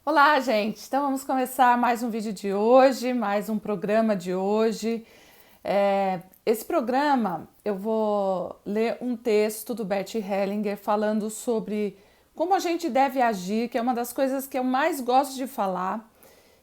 Olá, gente! Então vamos começar mais um vídeo de hoje, mais um programa de hoje. Esse programa eu vou ler um texto do Bert Hellinger falando sobre como a gente deve agir, que é uma das coisas que eu mais gosto de falar,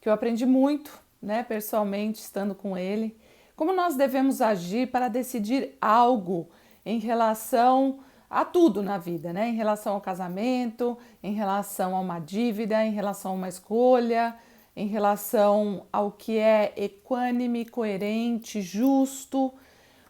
que eu aprendi muito, né, pessoalmente, estando com ele. Como nós devemos agir para decidir algo em relação a tudo na vida, né? Em relação ao casamento, em relação a uma dívida, em relação a uma escolha, em relação ao que é equânime, coerente, justo,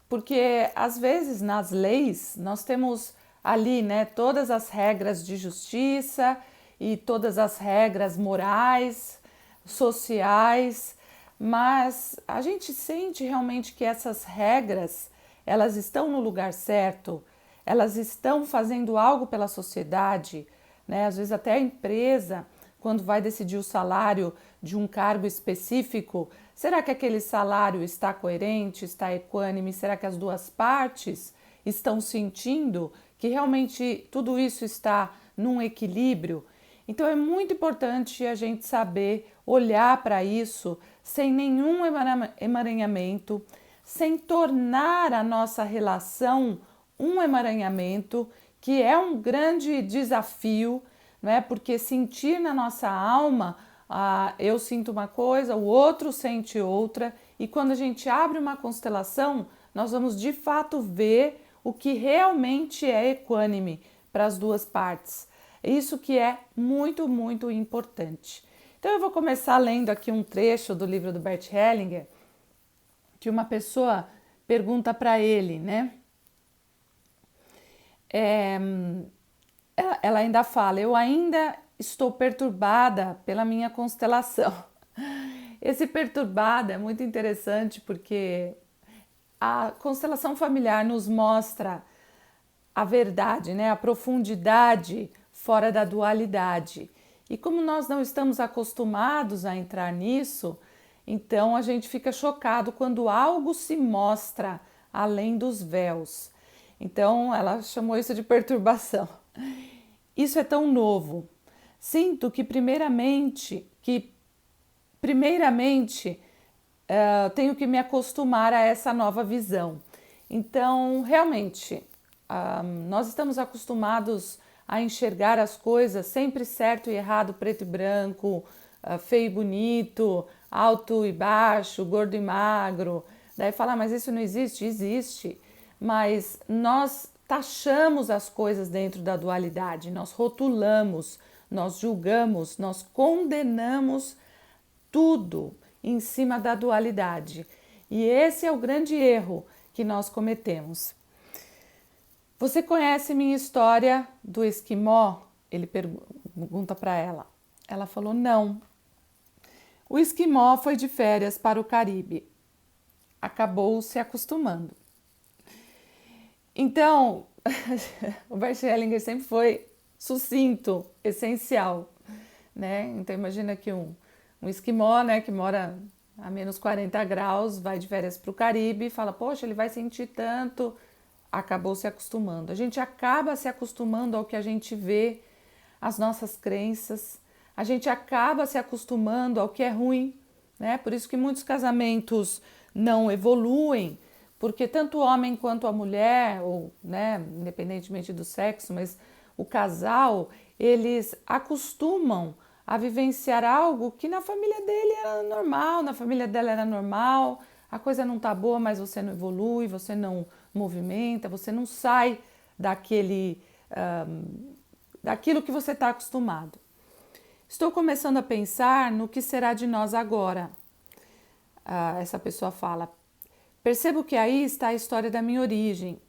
porque às vezes nas leis nós temos ali, né, todas as regras de justiça e todas as regras morais, sociais, mas a gente sente realmente que essas regras, elas estão no lugar certo, elas estão fazendo algo pela sociedade, né? Às vezes até a empresa, quando vai decidir o salário de um cargo específico, será que aquele salário está coerente, está equânime? Será que as duas partes estão sentindo que realmente tudo isso está num equilíbrio? Então é muito importante a gente saber olhar para isso sem nenhum emaranhamento, sem tornar a nossa relação um emaranhamento, que é um grande desafio, não é? Porque sentir na nossa alma, eu sinto uma coisa, o outro sente outra, e quando a gente abre uma constelação, nós vamos de fato ver o que realmente é equânime para as duas partes. Isso que é muito, muito importante. Então eu vou começar lendo aqui um trecho do livro do Bert Hellinger, que uma pessoa pergunta para ele, né? Ela ainda fala: eu ainda estou perturbada pela minha constelação. Esse perturbada é muito interessante porque a constelação familiar nos mostra a verdade, né? A profundidade fora da dualidade. E como nós não estamos acostumados a entrar nisso, então a gente fica chocado quando algo se mostra além dos véus. Então ela chamou isso de perturbação. Isso é tão novo. Sinto que primeiramente tenho que me acostumar a essa nova visão. Então, realmente, nós estamos acostumados a enxergar as coisas sempre certo e errado, preto e branco, feio e bonito, alto e baixo, gordo e magro. Daí falar, mas isso não existe? Existe. Mas nós taxamos as coisas dentro da dualidade, nós rotulamos, nós julgamos, nós condenamos tudo em cima da dualidade. E esse é o grande erro que nós cometemos. Você conhece minha história do esquimó? Ele pergunta para ela. Ela falou: não. O esquimó foi de férias para o Caribe. Acabou se acostumando. Então, o Bert Hellinger sempre foi sucinto, essencial, né? Então imagina que um esquimó, né, que mora a menos 40 graus, vai de férias para o Caribe e fala, poxa, ele vai sentir tanto, acabou se acostumando. A gente acaba se acostumando ao que a gente vê, às nossas crenças, a gente acaba se acostumando ao que é ruim, né? Por isso que muitos casamentos não evoluem, porque tanto o homem quanto a mulher, ou, né, independentemente do sexo, mas o casal, eles acostumam a vivenciar algo que na família dele era normal, na família dela era normal, a coisa não tá boa, mas você não evolui, você não movimenta, você não sai daquilo que você está acostumado. Estou começando a pensar no que será de nós agora. Essa pessoa fala, percebo que aí está a história da minha origem,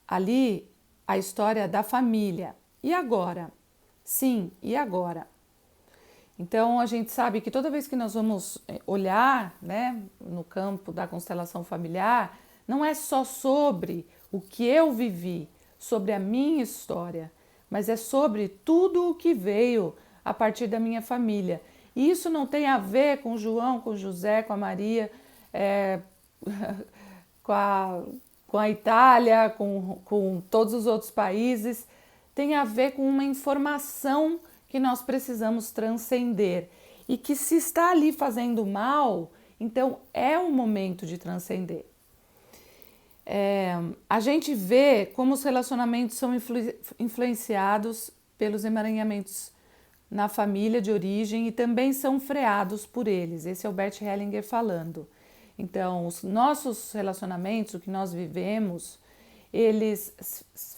ali a história da família. E agora? Sim, e agora? Então a gente sabe que toda vez que nós vamos olhar, né, no campo da constelação familiar, não é só sobre o que eu vivi, sobre a minha história, mas é sobre tudo o que veio a partir da minha família. E isso não tem a ver com o João, com o José, com a Maria, com a Itália, com todos os outros países, tem a ver com uma informação que que nós precisamos transcender e que se está ali fazendo mal, então é um momento de transcender. A gente vê como os relacionamentos são influenciados pelos emaranhamentos na família de origem e também são freados por eles. Esse é o Bert Hellinger falando. Então, os nossos relacionamentos, o que nós vivemos, eles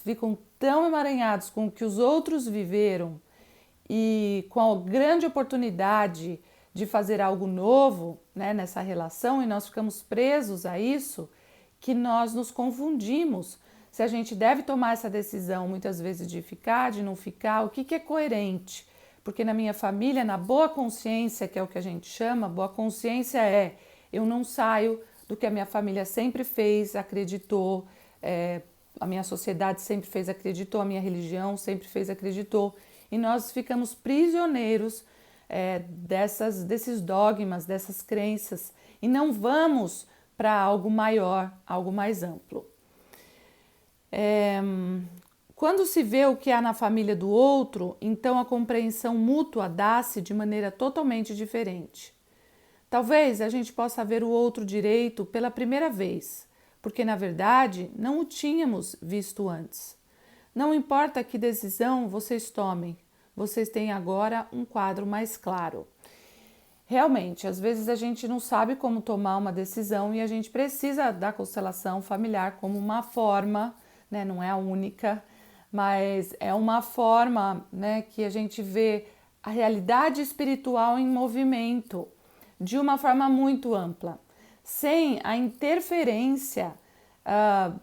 ficam tão emaranhados com o que os outros viveram e com a grande oportunidade de fazer algo novo, né, nessa relação, e nós ficamos presos a isso, que nós nos confundimos se a gente deve tomar essa decisão muitas vezes de ficar, de não ficar, o que é coerente. Porque na minha família, na boa consciência, que é o que a gente chama, boa consciência eu não saio do que a minha família sempre fez, acreditou, a minha sociedade sempre fez, acreditou, a minha religião sempre fez, acreditou. E nós ficamos prisioneiros desses dogmas, dessas crenças, e não vamos para algo maior, algo mais amplo. Quando se vê o que há na família do outro, então a compreensão mútua dá-se de maneira totalmente diferente. Talvez a gente possa ver o outro direito pela primeira vez, porque na verdade não o tínhamos visto antes. Não importa que decisão vocês tomem, vocês têm agora um quadro mais claro. Realmente, às vezes a gente não sabe como tomar uma decisão e a gente precisa da constelação familiar como uma forma, né? Não é a única, mas é uma forma, né, que a gente vê a realidade espiritual em movimento de uma forma muito ampla, sem a interferência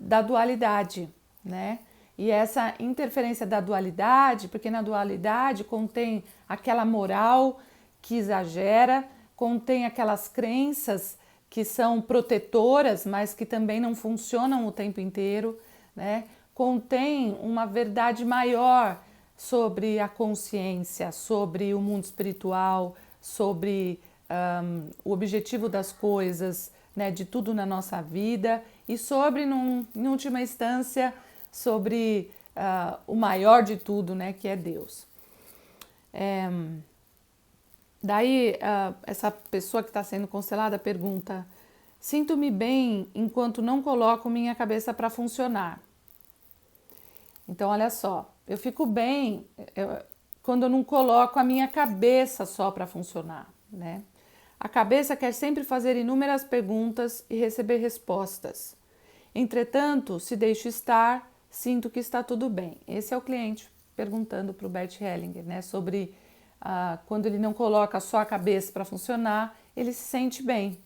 da dualidade, né? E essa interferência da dualidade, porque na dualidade contém aquela moral que exagera, contém aquelas crenças que são protetoras, mas que também não funcionam o tempo inteiro, né? Contém uma verdade maior sobre a consciência, sobre o mundo espiritual, sobre o objetivo das coisas, né, de tudo na nossa vida e sobre, em última instância, sobre o maior de tudo, né, que é Deus. Daí, essa pessoa que está sendo constelada pergunta: sinto-me bem enquanto não coloco minha cabeça para funcionar. Então, olha só, eu fico bem quando eu não coloco a minha cabeça só para funcionar, né? A cabeça quer sempre fazer inúmeras perguntas e receber respostas. Entretanto, se deixo estar, sinto que está tudo bem. Esse é o cliente perguntando para o Bert Hellinger, né, sobre quando ele não coloca só a cabeça para funcionar, ele se sente bem.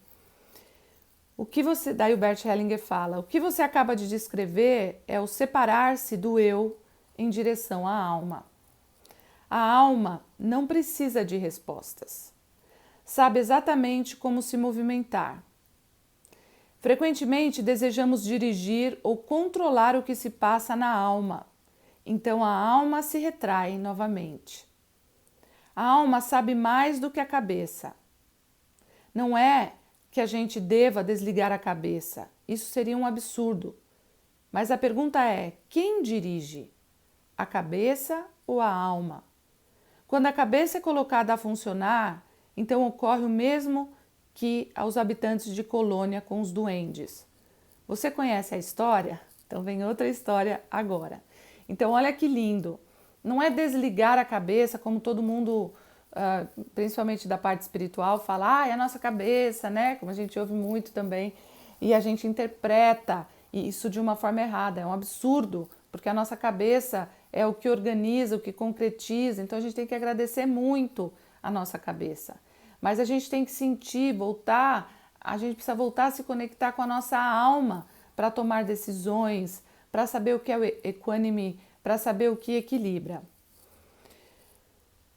Daí o Bert Hellinger fala, o que você acaba de descrever é o separar-se do eu em direção à alma. A alma não precisa de respostas. Sabe exatamente como se movimentar. Frequentemente desejamos dirigir ou controlar o que se passa na alma. Então a alma se retrai novamente. A alma sabe mais do que a cabeça. Não é que a gente deva desligar a cabeça. Isso seria um absurdo. Mas a pergunta é: quem dirige? A cabeça ou a alma? Quando a cabeça é colocada a funcionar, então ocorre o mesmo que aos habitantes de colônia com os duendes. Você conhece a história? Então vem outra história agora. Então olha que lindo. Não é desligar a cabeça como todo mundo, principalmente da parte espiritual, fala, é a nossa cabeça, né? Como a gente ouve muito também. E a gente interpreta isso de uma forma errada. É um absurdo, porque a nossa cabeça é o que organiza, o que concretiza. Então a gente tem que agradecer muito a nossa cabeça. Mas a gente tem que sentir, a gente precisa voltar a se conectar com a nossa alma para tomar decisões, para saber o que é equânime, para saber o que equilibra.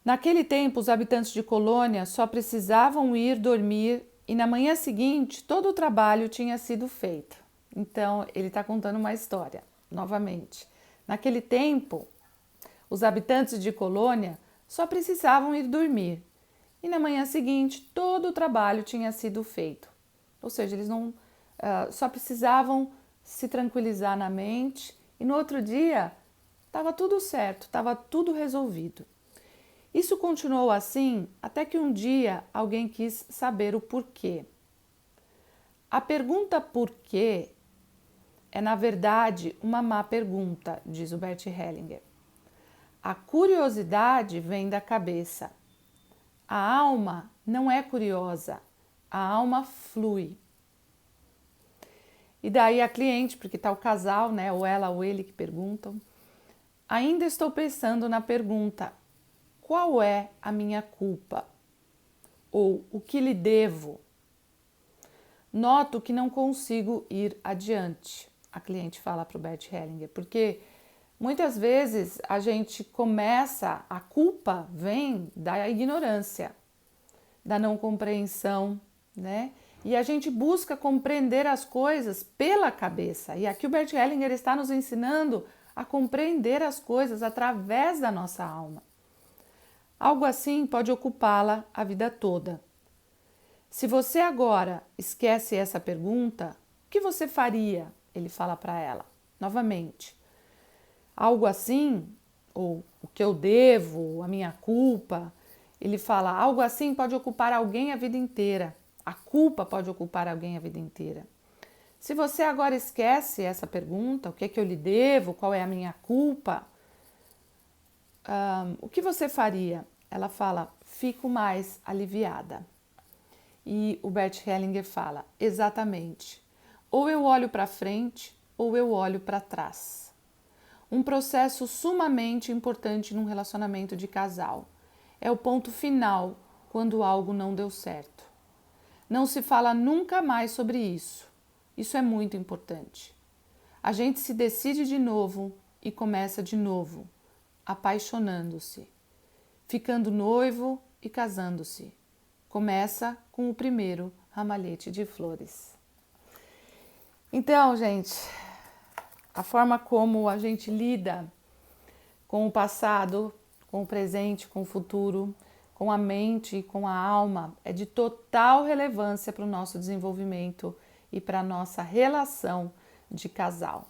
Naquele tempo, os habitantes de colônia só precisavam ir dormir e na manhã seguinte todo o trabalho tinha sido feito. Então, ele está contando uma história, novamente. Naquele tempo, os habitantes de colônia só precisavam ir dormir e na manhã seguinte todo o trabalho tinha sido feito. Ou seja, eles não só precisavam se tranquilizar na mente e no outro dia estava tudo certo, estava tudo resolvido. Isso continuou assim até que um dia alguém quis saber o porquê. A pergunta por quê é, na verdade, uma má pergunta, diz o Bert Hellinger. A curiosidade vem da cabeça. A alma não é curiosa, a alma flui. E daí a cliente, porque está o casal, né, ou ela ou ele que perguntam, ainda estou pensando na pergunta: qual é a minha culpa? Ou o que lhe devo? Noto que não consigo ir adiante, a cliente fala para o Bert Hellinger, porque muitas vezes a gente começa, a culpa vem da ignorância, da não compreensão, né? E a gente busca compreender as coisas pela cabeça. E aqui o Bert Hellinger está nos ensinando a compreender as coisas através da nossa alma. Algo assim pode ocupá-la a vida toda. Se você agora esquece essa pergunta, o que você faria? Ele fala para ela, novamente. Algo assim, ou o que eu devo, a minha culpa. Ele fala, algo assim pode ocupar alguém a vida inteira. A culpa pode ocupar alguém a vida inteira. Se você agora esquece essa pergunta, o que é que eu lhe devo, qual é a minha culpa, o que você faria? Ela fala, fico mais aliviada. E o Bert Hellinger fala, exatamente, ou eu olho para frente ou eu olho para trás. Um processo sumamente importante num relacionamento de casal. É o ponto final quando algo não deu certo. Não se fala nunca mais sobre isso. Isso é muito importante. A gente se decide de novo e começa de novo, apaixonando-se, ficando noivo e casando-se. Começa com o primeiro ramalhete de flores. Então, gente, a forma como a gente lida com o passado, com o presente, com o futuro, com a mente e com a alma é de total relevância para o nosso desenvolvimento e para a nossa relação de casal.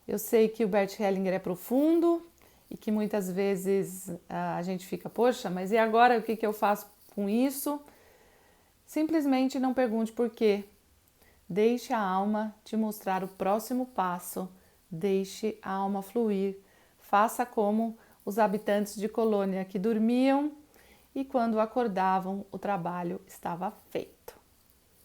Eu sei que o Bert Hellinger é profundo e que muitas vezes a gente fica, poxa, mas e agora o que eu faço com isso? Simplesmente não pergunte por quê. Deixe a alma te mostrar o próximo passo. Deixe a alma fluir. Faça como os habitantes de colônia que dormiam e quando acordavam o trabalho estava feito.